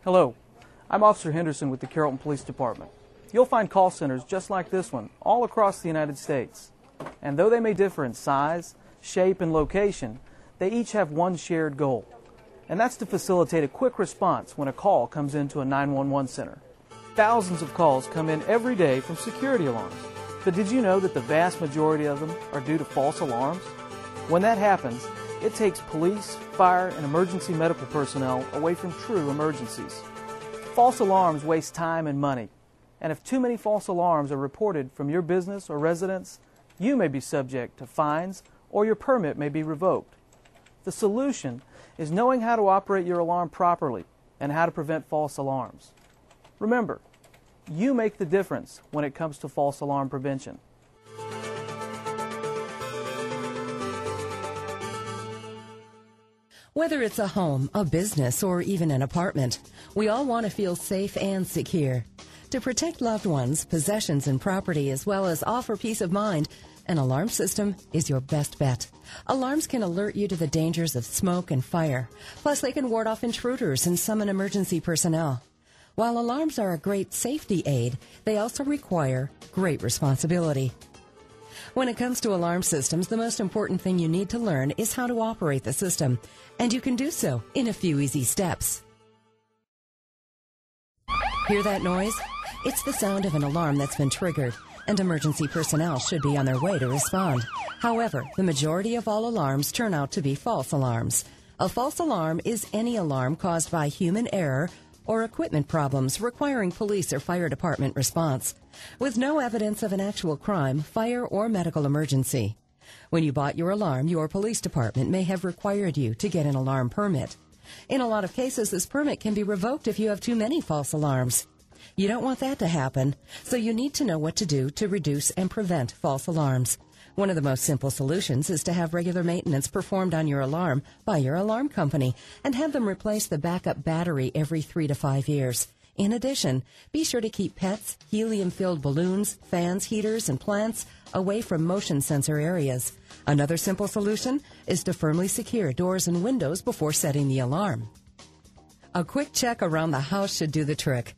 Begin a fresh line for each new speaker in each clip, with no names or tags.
Hello, I'm Officer Henderson with the Carrollton Police Department. You'll find call centers just like this one all across the United States. And though they may differ in size, shape, and location, they each have one shared goal. And that's to facilitate a quick response when a call comes into a 911 center. Thousands of calls come in every day from security alarms. But did you know that the vast majority of them are due to false alarms? When that happens, it takes police, fire, and emergency medical personnel away from true emergencies. False alarms waste time and money. And if too many false alarms are reported from your business or residence, you may be subject to fines or your permit may be revoked. The solution is knowing how to operate your alarm properly and how to prevent false alarms. Remember, you make the difference when it comes to false alarm prevention.
Whether it's a home, a business, or even an apartment, we all want to feel safe and secure. To protect loved ones, possessions, and property, as well as offer peace of mind, an alarm system is your best bet. Alarms can alert you to the dangers of smoke and fire. Plus, they can ward off intruders and summon emergency personnel. While alarms are a great safety aid, they also require great responsibility. When it comes to alarm systems, the most important thing you need to learn is how to operate the system, and you can do so in a few easy steps. Hear that noise? It's the sound of an alarm that's been triggered, and emergency personnel should be on their way to respond. However, the majority of all alarms turn out to be false alarms. A false alarm is any alarm caused by human error or equipment problems requiring police or fire department response, with no evidence of an actual crime, fire, or medical emergency. When you bought your alarm, your police department may have required you to get an alarm permit. In a lot of cases, this permit can be revoked if you have too many false alarms. You don't want that to happen, so you need to know what to do to reduce and prevent false alarms. One of the most simple solutions is to have regular maintenance performed on your alarm by your alarm company and have them replace the backup battery every 3 to 5 years. In addition, be sure to keep pets, helium-filled balloons, fans, heaters, and plants away from motion sensor areas. Another simple solution is to firmly secure doors and windows before setting the alarm. A quick check around the house should do the trick.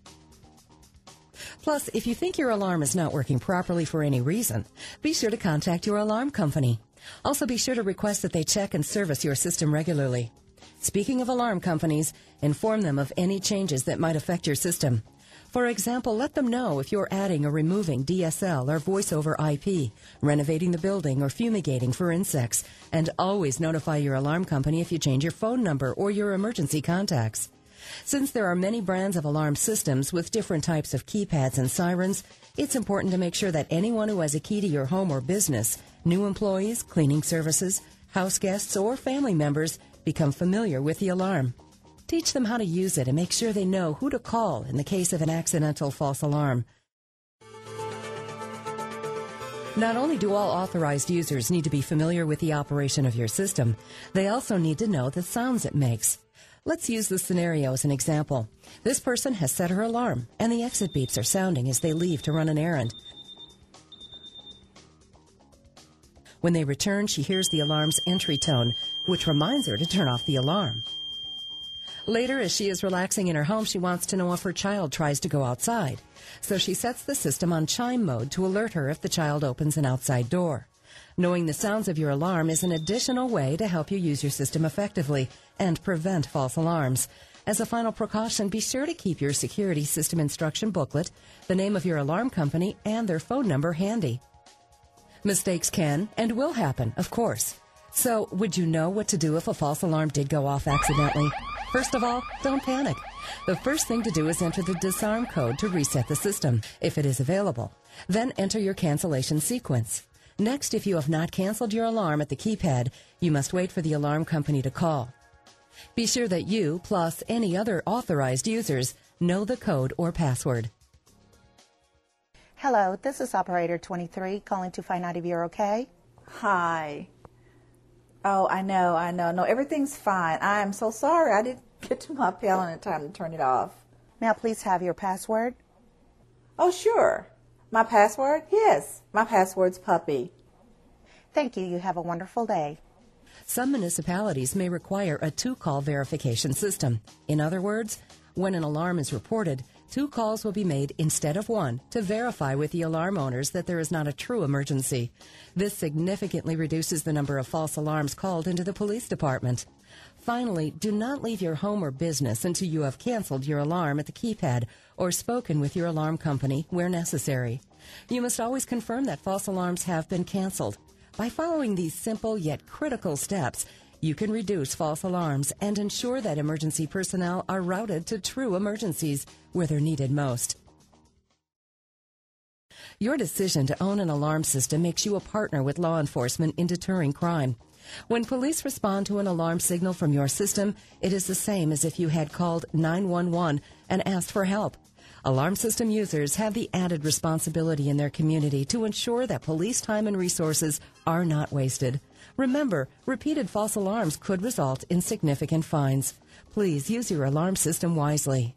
Plus, if you think your alarm is not working properly for any reason, be sure to contact your alarm company. Also, be sure to request that they check and service your system regularly. Speaking of alarm companies, inform them of any changes that might affect your system. For example, let them know if you're adding or removing DSL or voice over IP, renovating the building, or fumigating for insects. And always notify your alarm company if you change your phone number or your emergency contacts. Since there are many brands of alarm systems with different types of keypads and sirens, it's important to make sure that anyone who has a key to your home or business, new employees, cleaning services, house guests, or family members become familiar with the alarm. Teach them how to use it and make sure they know who to call in the case of an accidental false alarm. Not only do all authorized users need to be familiar with the operation of your system, they also need to know the sounds it makes. Let's use this scenario as an example. This person has set her alarm, and the exit beeps are sounding as they leave to run an errand. When they return, she hears the alarm's entry tone, which reminds her to turn off the alarm. Later, as she is relaxing in her home, she wants to know if her child tries to go outside. So she sets the system on chime mode to alert her if the child opens an outside door. Knowing the sounds of your alarm is an additional way to help you use your system effectively and prevent false alarms. As a final precaution, be sure to keep your security system instruction booklet, the name of your alarm company, and their phone number handy. Mistakes can and will happen, of course. So, would you know what to do if a false alarm did go off accidentally? First of all, don't panic. The first thing to do is enter the disarm code to reset the system, if it is available. Then enter your cancellation sequence. Next, if you have not canceled your alarm at the keypad, you must wait for the alarm company to call. Be sure that you, plus any other authorized users, know the code or password.
Hello, this is Operator 23 calling to find out if you're okay.
Hi. Oh, I know. No, everything's fine. I am so sorry. I didn't get to my pallet in time to turn it off.
May I please have your password?
Oh, sure. My password? Yes. My password's puppy.
Thank you. You have a wonderful day.
Some municipalities may require a 2-call verification system. In other words, when an alarm is reported, 2 calls will be made instead of 1 to verify with the alarm owners that there is not a true emergency. This significantly reduces the number of false alarms called into the police department. Finally, do not leave your home or business until you have canceled your alarm at the keypad or spoken with your alarm company where necessary. You must always confirm that false alarms have been canceled. By following these simple yet critical steps, you can reduce false alarms and ensure that emergency personnel are routed to true emergencies where they're needed most. Your decision to own an alarm system makes you a partner with law enforcement in deterring crime. When police respond to an alarm signal from your system, it is the same as if you had called 911 and asked for help. Alarm system users have the added responsibility in their community to ensure that police time and resources are not wasted. Remember, repeated false alarms could result in significant fines. Please use your alarm system wisely.